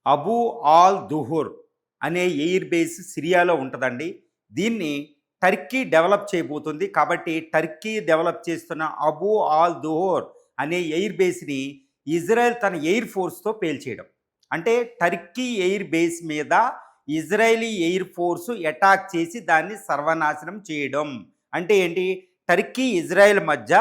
Abu all దుహూర్ అనే air base సిరియాలో ఉంటుందండి. దీన్ని టర్కీ డెవలప్ చేయబోతుంది. కాబట్టి టర్కీ డెవలప్ చేస్తున్న అబూ ఆల్ దుహూర్ అనే ఎయిర్ బేస్ని ఇజ్రాయెల్ తన ఎయిర్ ఫోర్స్తో పేల్చేయడం. అంటే టర్కీ ఎయిర్ బేస్ మీద ఇజ్రాయేలీ ఎయిర్ ఫోర్సు అటాక్ చేసి దాన్ని సర్వనాశనం చేయడం. అంటే ఏంటి? టర్కీ ఇజ్రాయెల్ మధ్య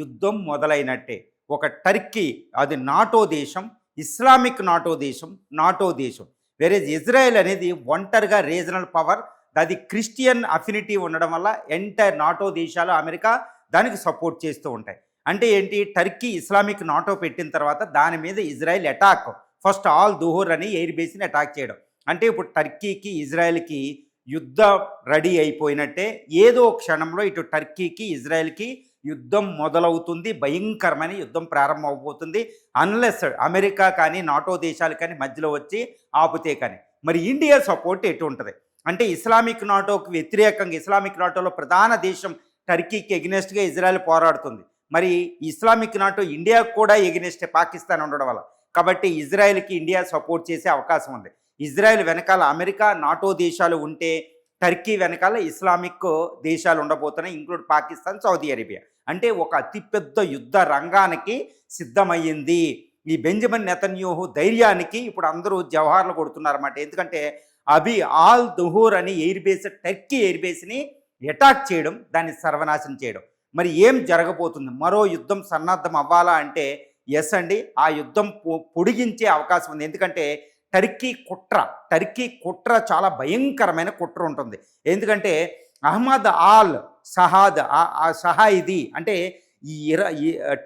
యుద్ధం మొదలైనట్టే. ఒక టర్కీ, అది నాటో దేశం, ఇస్లామిక్ నాటో దేశం. వేరే ఇజ్రాయెల్ అనేది ఒంటరిగా రీజనల్ పవర్, అది క్రిస్టియన్ అఫినిటీ ఉండడం వల్ల ఎంటైర్ నాటో దేశాలు, అమెరికా దానికి సపోర్ట్ చేస్తూ ఉంటాయి. అంటే ఏంటి? టర్కీ ఇస్లామిక్ నాటో పెట్టిన తర్వాత దాని మీద ఇజ్రాయెల్ అటాక్, ఫస్ట్ ఆల్ దుహూర్ అని ఎయిర్ బేస్ని అటాక్ చేయడం. అంటే ఇప్పుడు టర్కీకి ఇజ్రాయెల్కి యుద్ధం రెడీ అయిపోయినట్టే. ఏదో క్షణంలో ఇటు టర్కీకి ఇజ్రాయెల్కి యుద్ధం మొదలవుతుంది. భయంకరమైన యుద్ధం ప్రారంభం అవబోతుంది. అన్లెస్ అమెరికా కానీ నాటో దేశాలు కానీ మధ్యలో వచ్చి ఆపుతే కానీ. మరి ఇండియా సపోర్ట్ ఎటు ఉంటుంది అంటే, ఇస్లామిక్ నాటోకి వ్యతిరేకంగా, ఇస్లామిక్ నాటోలో ప్రధాన దేశం టర్కీకి ఎగ్నెస్ట్గా ఇజ్రాయెల్ పోరాడుతుంది. మరి ఇస్లామిక్ నాటో ఇండియాకు కూడా ఎగ్నెస్టే, పాకిస్తాన్ ఉండడం వల్ల. కాబట్టి ఇజ్రాయెల్కి ఇండియా సపోర్ట్ చేసే అవకాశం ఉంది. ఇజ్రాయెల్ వెనకాల అమెరికా నాటో దేశాలు ఉంటే, టర్కీ వెనకాల ఇస్లామిక్ దేశాలు ఉండబోతున్నాయి, ఇంక్లూడ్ పాకిస్తాన్, సౌదీ అరేబియా. అంటే ఒక అతిపెద్ద యుద్ధ రంగానికి సిద్ధమయ్యింది. ఈ బెంజమిన్ నెతన్యాహు ధైర్యానికి ఇప్పుడు అందరూ జవహార్లు కొడుతున్నారన్నమాట. ఎందుకంటే అబీ ఆల్ దుహూర్ అని ఎయిర్ బేస్, టర్కీ ఎయిర్ బేస్ని అటాక్ చేయడం, దాన్ని సర్వనాశనం చేయడం. మరి ఏం జరగబోతుంది? మరో యుద్ధం సన్నద్ధం అవ్వాలా అంటే ఎస్ అండి, ఆ యుద్ధం పొడిగించే అవకాశం ఉంది. ఎందుకంటే టర్కీ కుట్ర చాలా భయంకరమైన కుట్ర ఉంటుంది. ఎందుకంటే అహ్మద్ ఆల్ సహాయిది అంటే ఈ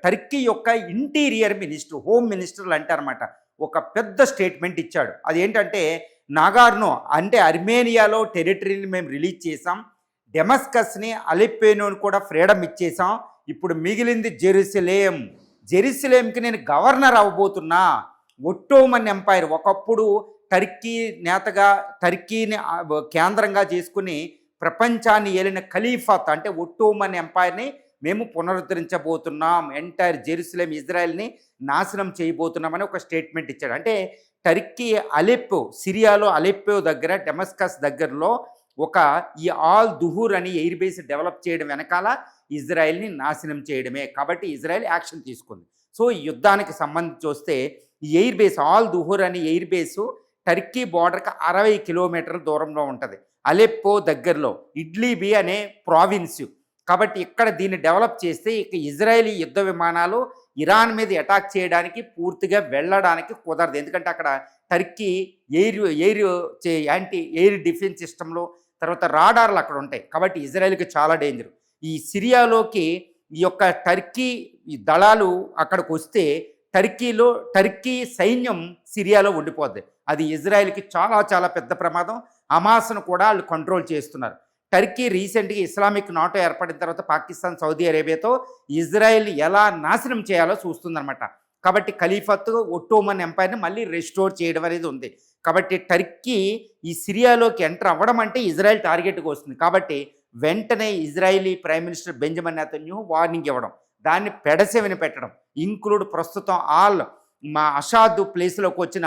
టర్కీ యొక్క ఇంటీరియర్ మినిస్టర్, హోమ్ మినిస్టర్లు అంటారన్నమాట, ఒక పెద్ద స్టేట్మెంట్ ఇచ్చాడు. అదేంటంటే, నాగార్నో అంటే అర్మేనియాలో టెరిటరీని మేము రిలీజ్ చేసాం, డెమస్కస్ని, అలెప్పోని కూడా ఫ్రీడమ్ ఇచ్చేసాం, ఇప్పుడు మిగిలింది జెరూసలేంకి నేను గవర్నర్ అవ్వబోతున్నా. ఒట్టోమన్ ఎంపైర్, ఒకప్పుడు టర్కీ నేతగా, టర్కీని కేంద్రంగా చేసుకుని ప్రపంచాన్ని ఏలిన ఖలీఫాత్ అంటే ఒట్టోమన్ ఎంపైర్ని మేము పునరుద్ధరించబోతున్నాం, ఎంటైర్ జెరూసలేం, ఇజ్రాయెల్ని నాశనం చేయబోతున్నామని ఒక స్టేట్మెంట్ ఇచ్చాడు. అంటే టర్కీ అలెప్పో, సిరియాలో అలెప్పో దగ్గర, డెమస్కస్ దగ్గరలో ఒక ఈ ఆల్ దుహూర్ అని ఎయిర్ బేస్ డెవలప్ చేయడం వెనకాల ఇజ్రాయెల్ని నాశనం చేయడమే. కాబట్టి ఇజ్రాయెల్ యాక్షన్ తీసుకుంది. సో ఈ యుద్ధానికి సంబంధించి వస్తే, ఈ ఎయిర్ బేస్ ఆల్ దుహూర్ అని ఎయిర్ బేసు టర్కీ బార్డర్కి 60 కిలోమీటర్ల దూరంలో ఉంటుంది, అలెప్పో దగ్గరలో, ఇడ్లీబీ అనే ప్రావిన్సు. కాబట్టి ఇక్కడ దీన్ని డెవలప్ చేస్తే ఇక ఇజ్రాయేలీ యుద్ధ విమానాలు ఇరాన్ మీద అటాక్ చేయడానికి, పూర్తిగా వెళ్ళడానికి కుదరదు. ఎందుకంటే అక్కడ టర్కీ యాంటీ ఎయిర్ డిఫెన్స్ సిస్టంలో, తర్వాత రాడార్లు అక్కడ ఉంటాయి. కాబట్టి ఇజ్రాయెల్కి చాలా డేంజర్. ఈ సిరియాలోకి ఈ యొక్క టర్కీ దళాలు అక్కడికి వస్తే, టర్కీ సైన్యం సిరియాలో ఉండిపోద్ది. అది ఇజ్రాయెల్కి చాలా చాలా పెద్ద ప్రమాదం. హమాస్ను కూడా వాళ్ళు కంట్రోల్ చేస్తున్నారు. టర్కీ రీసెంట్గా ఇస్లామిక్ నాటో ఏర్పడిన తర్వాత పాకిస్తాన్, సౌదీ అరేబియాతో ఇజ్రాయెల్ ఎలా నాశనం చేయాలో చూస్తుందన్నమాట. కాబట్టి ఖలీఫత్, ఒట్టోమన్ ఎంపైర్ని మళ్ళీ రెస్టోర్ చేయడం అనేది ఉంది. కాబట్టి టర్కీ ఈ సిరియాలోకి ఎంటర్ అవ్వడం అంటే ఇజ్రాయెల్ టార్గెట్గా వస్తుంది. కాబట్టి వెంటనే Israeli prime minister Benjamin Netanyahu warning ఇవ్వడం, దాన్ని పెడసెవిని పెట్టడం, ఇంక్లూడ్ ప్రస్తుతం మా అషాద్ ప్లేస్లోకి వచ్చిన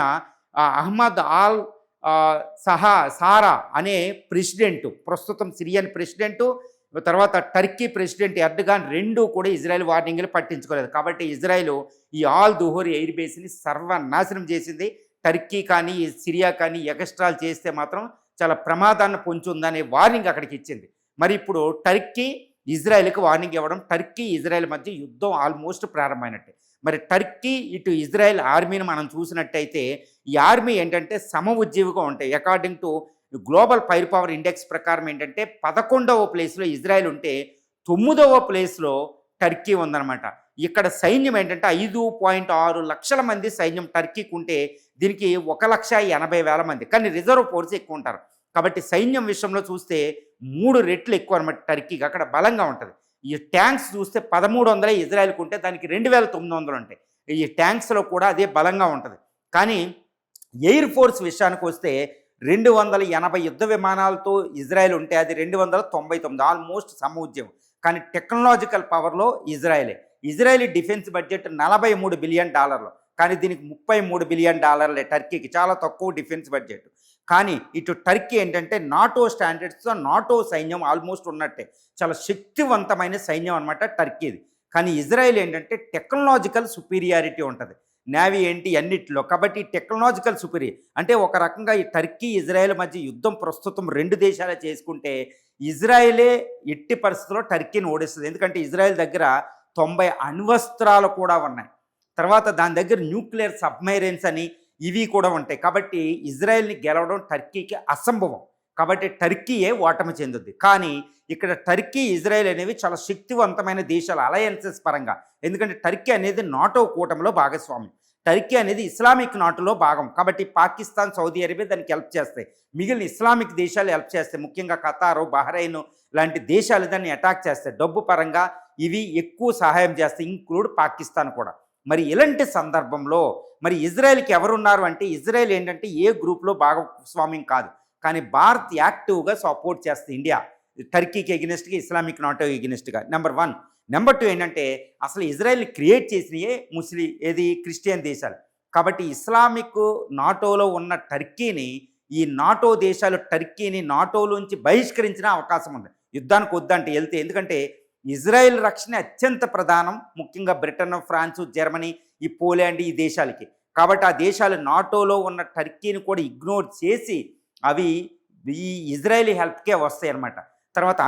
అహ్మద్ ఆల్ సారా అనే ప్రెసిడెంటు, ప్రస్తుతం సిరియన్ ప్రెసిడెంటు, తర్వాత టర్కీ ప్రెసిడెంట్ ఎర్డగాన్, రెండూ కూడా ఇజ్రాయెల్ వార్నింగ్లు పట్టించుకోలేదు. కాబట్టి ఇజ్రాయెల్ ఈ ఆల్ దుహూర్ ఎయిర్ బేస్ని సర్వనాశనం చేసింది. టర్కీ కానీ సిరియా కానీ ఎగస్ట్రాల్ చేస్తే మాత్రం చాలా ప్రమాదాన్ని పొంచుందనే వార్నింగ్ అక్కడికి ఇచ్చింది. మరి ఇప్పుడు టర్కీ ఇజ్రాయెల్కి వార్నింగ్ ఇవ్వడం, టర్కీ ఇజ్రాయెల్ మధ్య యుద్ధం ఆల్మోస్ట్ ప్రారంభమైనట్టే. మరి టర్కీ ఇటు ఇజ్రాయెల్ ఆర్మీని మనం చూసినట్టయితే, ఈ ఆర్మీ ఏంటంటే సమఉజ్జీవిగా ఉంటాయి. According to global fire power index ప్రకారం ఏంటంటే 11వ ప్లేస్లో ఇజ్రాయెల్ ఉంటే 9వ ప్లేస్లో టర్కీ ఉందన్నమాట. ఇక్కడ సైన్యం ఏంటంటే 5.6 లక్షల మంది సైన్యం టర్కీకి ఉంటే, దీనికి 1,80,000 మంది, కానీ రిజర్వ్ ఫోర్స్ ఎక్కువ ఉంటారు. కాబట్టి సైన్యం విషయంలో చూస్తే 3 రెట్లు ఎక్కువ అనమాట టర్కీకి, అక్కడ బలంగా ఉంటుంది. ఈ ట్యాంక్స్ చూస్తే 1300 ఇజ్రాయెల్కి ఉంటే దానికి 2,900 ఉంటాయి. ఈ ట్యాంక్స్లో కూడా అదే బలంగా ఉంటుంది. కానీ ఎయిర్ ఫోర్స్ విషయానికి వస్తే 280 యుద్ధ విమానాలతో ఇజ్రాయెల్ ఉంటే అది 299, ఆల్మోస్ట్ సమఉజ్జీవం. కానీ టెక్నాలజికల్ పవర్లో ఇజ్రాయెలీ డిఫెన్స్ బడ్జెట్ $43 బిలియన్, కానీ దీనికి $33 బిలియన్ టర్కీకి, చాలా తక్కువ డిఫెన్స్ బడ్జెట్. కానీ ఇటు టర్కీ ఏంటంటే నాటో స్టాండర్డ్స్తో నాటో సైన్యం ఆల్మోస్ట్ ఉన్నట్టే, చాలా శక్తివంతమైన సైన్యం అనమాట టర్కీది. కానీ ఇజ్రాయెల్ ఏంటంటే టెక్నాలజికల్ సుపీరియారిటీ ఉంటుంది, నేవీ ఏంటి అన్నిటిలో. కాబట్టి టెక్నాలజికల్ సుపీరియర్ అంటే ఒక రకంగా ఈ టర్కీ ఇజ్రాయెల్ మధ్య యుద్ధం ప్రస్తుతం 2 దేశాలే చేసుకుంటే ఇజ్రాయెలే ఎట్టి పరిస్థితుల్లో టర్కీని ఓడిస్తుంది. ఎందుకంటే ఇజ్రాయెల్ దగ్గర 90 అణ్వస్త్రాలు కూడా ఉన్నాయి. తర్వాత దాని దగ్గర న్యూక్లియర్ సబ్మెరైన్స్ అని ఇవి కూడా ఉంటాయి. కాబట్టి ఇజ్రాయెల్ని గెలవడం టర్కీకి అసంభవం. కాబట్టి టర్కీయే ఓటమి చెందుద్ది. కానీ ఇక్కడ టర్కీ ఇజ్రాయెల్ అనేవి చాలా శక్తివంతమైన దేశాలు అలయన్సెస్ పరంగా. ఎందుకంటే టర్కీ అనేది నాటో కూటమిలో భాగస్వామి, టర్కీ అనేది ఇస్లామిక్ నాటోలో భాగం. కాబట్టి పాకిస్తాన్, సౌదీ అరేబియా దానికి హెల్ప్ చేస్తాయి, మిగిలిన ఇస్లామిక్ దేశాలు హెల్ప్ చేస్తాయి. ముఖ్యంగా ఖతారు, బహ్రెయిన్ లాంటి దేశాలు దాన్ని అటాక్ చేస్తాయి. డబ్బు పరంగా ఇవి ఎక్కువ సహాయం చేస్తాయి, ఇంక్లూడ్ పాకిస్తాన్ కూడా. మరి ఇలాంటి సందర్భంలో మరి ఇజ్రాయెల్కి ఎవరున్నారు అంటే, ఇజ్రాయెల్ ఏంటంటే ఏ గ్రూప్లో భాగస్వామ్యం కాదు, కానీ భారత్ యాక్టివ్గా సపోర్ట్ చేస్తుంది ఇండియా టర్కీకి ఎగెనిస్ట్గా, ఇస్లామిక్ నాటో ఎగెనిస్ట్గా. నెంబర్ 1. నెంబర్ 2 ఏంటంటే అసలు ఇజ్రాయెల్ని క్రియేట్ చేసినయే క్రిస్టియన్ దేశాలు. కాబట్టి ఇస్లామిక్ నాటోలో ఉన్న టర్కీని ఈ నాటో దేశాలు టర్కీని నాటోలోంచి బహిష్కరించిన అవకాశం ఉంది, యుద్ధానికి వద్దంటే వెళ్తే. ఎందుకంటే ఇజ్రాయెల్ రక్షణ అత్యంత ప్రధానం, ముఖ్యంగా బ్రిటన్, ఫ్రాన్సు, జర్మనీ, ఈ పోలాండ్ ఈ దేశాలకి. కాబట్టి ఆ దేశాలు నాటోలో ఉన్న టర్కీని కూడా ఇగ్నోర్ చేసి అవి ఈ ఇజ్రాయెల్ హెల్ప్కే వస్తాయి అన్నమాట. తర్వాత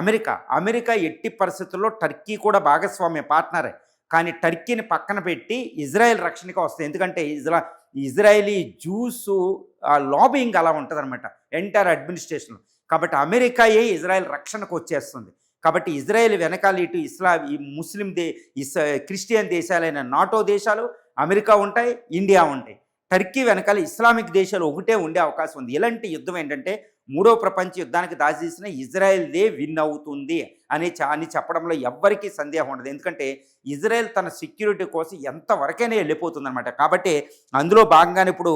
అమెరికా ఎట్టి పరిస్థితుల్లో టర్కీ కూడా భాగస్వామ్య పార్ట్నరే, కానీ టర్కీని పక్కన పెట్టి ఇజ్రాయెల్ రక్షణకి వస్తాయి. ఎందుకంటే ఇజ్రాయలీ జ్యూసు లాబింగ్ అలా ఉంటుంది అనమాట ఎంటైర్ అడ్మినిస్ట్రేషన్. కాబట్టి అమెరికాయే ఇజ్రాయెల్ రక్షణకు వచ్చేస్తుంది. కాబట్టి ఇజ్రాయెల్ వెనకాల ఇటు ఈ ముస్లిం క్రిస్టియన్ దేశాలైన నాటో దేశాలు, అమెరికా ఉంటాయి, ఇండియా ఉంటాయి. టర్కీ వెనకాల ఇస్లామిక్ దేశాలు ఒకటే ఉండే అవకాశం ఉంది. ఇలాంటి యుద్ధం ఏంటంటే 3వ ప్రపంచ యుద్ధానికి దారితీసిన ఇజ్రాయెల్దే విన్ అవుతుంది అని చెప్పడంలో ఎవ్వరికీ సందేహం ఉండదు. ఎందుకంటే ఇజ్రాయెల్ తన సెక్యూరిటీ కోసం ఎంతవరకైనా వెళ్ళిపోతుంది అనమాట. కాబట్టి అందులో భాగంగానే ఇప్పుడు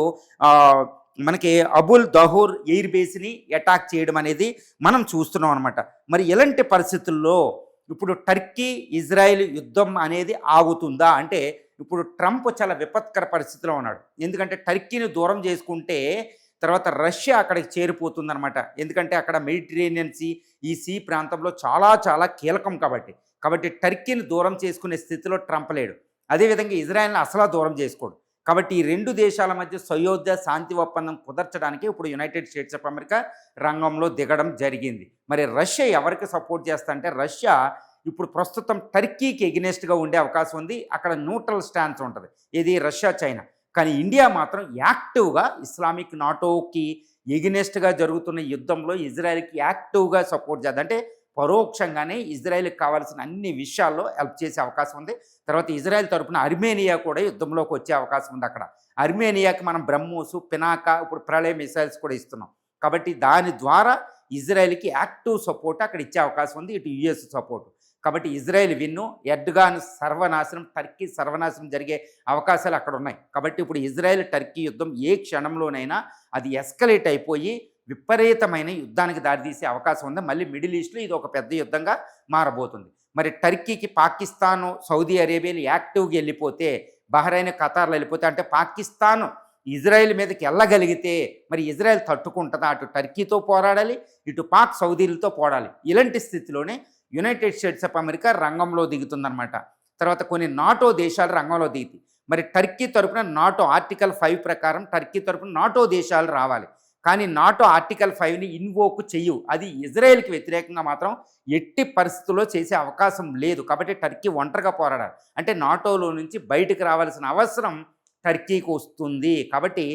మనకి అబుల్ దహూర్ ఎయిర్ బేస్ని అటాక్ చేయడం అనేది మనం చూస్తున్నాం అనమాట. మరి ఇలాంటి పరిస్థితుల్లో ఇప్పుడు టర్కీ ఇజ్రాయెల్ యుద్ధం అనేది ఆగుతుందా అంటే, ఇప్పుడు ట్రంప్ చాలా విపత్కర పరిస్థితిలో ఉన్నాడు. ఎందుకంటే టర్కీని దూరం చేసుకుంటే తర్వాత రష్యా అక్కడికి చేరిపోతుందనమాట. ఎందుకంటే అక్కడ మెడిటరేనియన్ సీ, ఈ సీ ప్రాంతంలో చాలా కీలకం. కాబట్టి టర్కీని దూరం చేసుకునే స్థితిలో ట్రంప్ లేడు. అదేవిధంగా ఇజ్రాయెల్ని అసలు దూరం చేసుకోడు. కాబట్టి ఈ 2 దేశాల మధ్య సయోధ్య శాంతి ఒప్పందం కుదర్చడానికి ఇప్పుడు యునైటెడ్ స్టేట్స్ ఆఫ్ అమెరికా రంగంలో దిగడం జరిగింది. మరి రష్యా ఎవరికి సపోర్ట్ చేస్తా అంటే, రష్యా ఇప్పుడు ప్రస్తుతం టర్కీకి ఎగెనిస్ట్గా ఉండే అవకాశం ఉంది. అక్కడ న్యూట్రల్ స్టాన్స్ ఉంటుంది, ఇది రష్యా, చైనా. కానీ ఇండియా మాత్రం యాక్టివ్గా ఇస్లామిక్ నాటోకి ఎగెనిస్ట్గా జరుగుతున్న యుద్ధంలో ఇజ్రాయెల్కి యాక్టివ్గా సపోర్ట్ చేద్దాం. అంటే పరోక్షంగానే ఇజ్రాయెల్కి కావాల్సిన అన్ని విషయాల్లో హెల్ప్ చేసే అవకాశం ఉంది. తర్వాత ఇజ్రాయెల్ తరపున అర్మేనియా కూడా యుద్ధంలోకి వచ్చే అవకాశం ఉంది. అక్కడ అర్మేనియాకి మనం బ్రహ్మోస్, పినాకా, ఇప్పుడు ప్రళయ మిసైల్స్ కూడా ఇస్తున్నాం. కాబట్టి దాని ద్వారా ఇజ్రాయెల్కి యాక్టివ్ సపోర్ట్ అక్కడ ఇచ్చే అవకాశం ఉంది, ఇటు యుఎస్ సపోర్టు. కాబట్టి ఇజ్రాయెల్ విన్ను, ఎర్డోగాన్ సర్వనాశనం, టర్కీ సర్వనాశనం జరిగే అవకాశాలు అక్కడ ఉన్నాయి. కాబట్టి ఇప్పుడు ఇజ్రాయెల్ టర్కీ యుద్ధం ఏ క్షణంలోనైనా అది ఎస్కలేట్ అయిపోయి విపరీతమైన యుద్ధానికి దారితీసే అవకాశం ఉంది. మళ్ళీ మిడిల్ ఈస్ట్లో ఇది ఒక పెద్ద యుద్ధంగా మారబోతుంది. మరి టర్కీకి పాకిస్తాను, సౌదీ అరేబియాలు యాక్టివ్గా వెళ్ళిపోతే, బహ్రెయిన్, ఖతార్లో వెళ్ళిపోతే, అంటే పాకిస్తాన్ ఇజ్రాయెల్ మీదకి వెళ్ళగలిగితే మరి ఇజ్రాయెల్ తట్టుకుంటుందా? అటు టర్కీతో పోరాడాలి, ఇటు పాక్, సౌదీలతో పోరాడాలి. ఇలాంటి స్థితిలోనే యునైటెడ్ స్టేట్స్ ఆఫ్ అమెరికా రంగంలో దిగుతుందన్నమాట. తర్వాత కొన్ని నాటో దేశాలు రంగంలో దిగుతాయి. మరి టర్కీ తరపున నాటో ఆర్టికల్ 5 ప్రకారం టర్కీ తరపున నాటో దేశాలు రావాలి. కానీ నాటో ఆర్టికల్ 5ని ఇన్వోక్ చెయ్యు, అది ఇజ్రాయెల్కి వ్యతిరేకంగా మాత్రం ఎట్టి పరిస్థితుల్లో చేసే అవకాశం లేదు. కాబట్టి టర్కీ ఒంటరిగా పోరాడాలి. అంటే నాటోలో నుంచి బయటకు రావాల్సిన అవసరం టర్కీకి వస్తుంది. కాబట్టి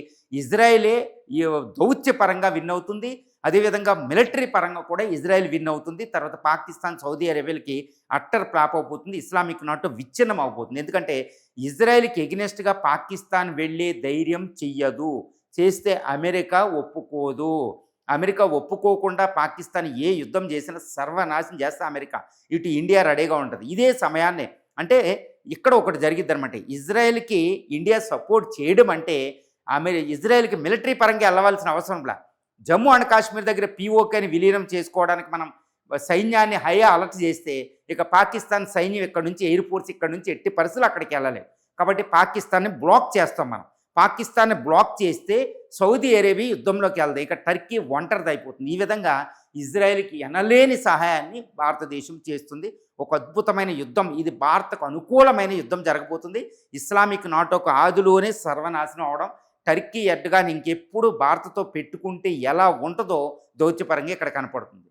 ఇజ్రాయెలే ఈ దౌత్యపరంగా విన్ అవుతుంది, అదేవిధంగా మిలిటరీ పరంగా కూడా ఇజ్రాయెల్ విన్ అవుతుంది. తర్వాత పాకిస్తాన్, సౌదీ అరేబియాలకి అట్టర్ ఫ్లాప్ అయిపోతుంది, ఇస్లామిక్ నాటో విచ్ఛిన్నం అయిపోతుంది. ఎందుకంటే ఇజ్రాయెల్కి ఎగెనిస్ట్గా పాకిస్తాన్ వెళ్ళే ధైర్యం చెయ్యదు, చేస్తే అమెరికా ఒప్పుకోదు. అమెరికా ఒప్పుకోకుండా పాకిస్తాన్ ఏ యుద్ధం చేసినా సర్వనాశనం చేస్తే అమెరికా, ఇటు ఇండియా రెడీగా ఉంటుంది. ఇదే సమయాన్నే అంటే ఇక్కడ ఒకటి జరిగిద్ది అనమాట. ఇజ్రాయెల్కి ఇండియా సపోర్ట్ చేయడం అంటే ఇజ్రాయెల్కి మిలిటరీ పరంగా వెళ్ళవలసిన అవసరం లే. జమ్మూ అండ్ కాశ్మీర్ దగ్గర పీఓకేని విలీనం చేసుకోవడానికి మనం సైన్యాన్ని అలర్ట్ చేస్తే ఇక పాకిస్తాన్ సైన్యం ఇక్కడ నుంచి, ఎయిర్ ఫోర్స్ ఇక్కడ నుంచి ఎట్టి పరిస్థితులు అక్కడికి వెళ్ళలేదు. కాబట్టి పాకిస్తాన్ని బ్లాక్ చేస్తాం మనం. పాకిస్తాన్ని బ్లాక్ చేస్తే సౌదీ అరేబియా యుద్ధంలోకి వెళ్దాం. ఇక టర్కీ ఒంటరిది అయిపోతుంది. ఈ విధంగా ఇజ్రాయెల్కి ఎనలేని సహాయాన్ని భారతదేశం చేస్తుంది. ఒక అద్భుతమైన యుద్ధం, ఇది భారత్కు అనుకూలమైన యుద్ధం జరగబోతుంది. ఇస్లామిక్ నాటోకు ఆదిలోనే సర్వనాశనం అవడం, టర్కీ ఎడ్గాని ఇంకెప్పుడు భారత్తో పెట్టుకుంటే ఎలా ఉంటుందో దౌత్యపరంగా ఇక్కడ కనపడుతుంది.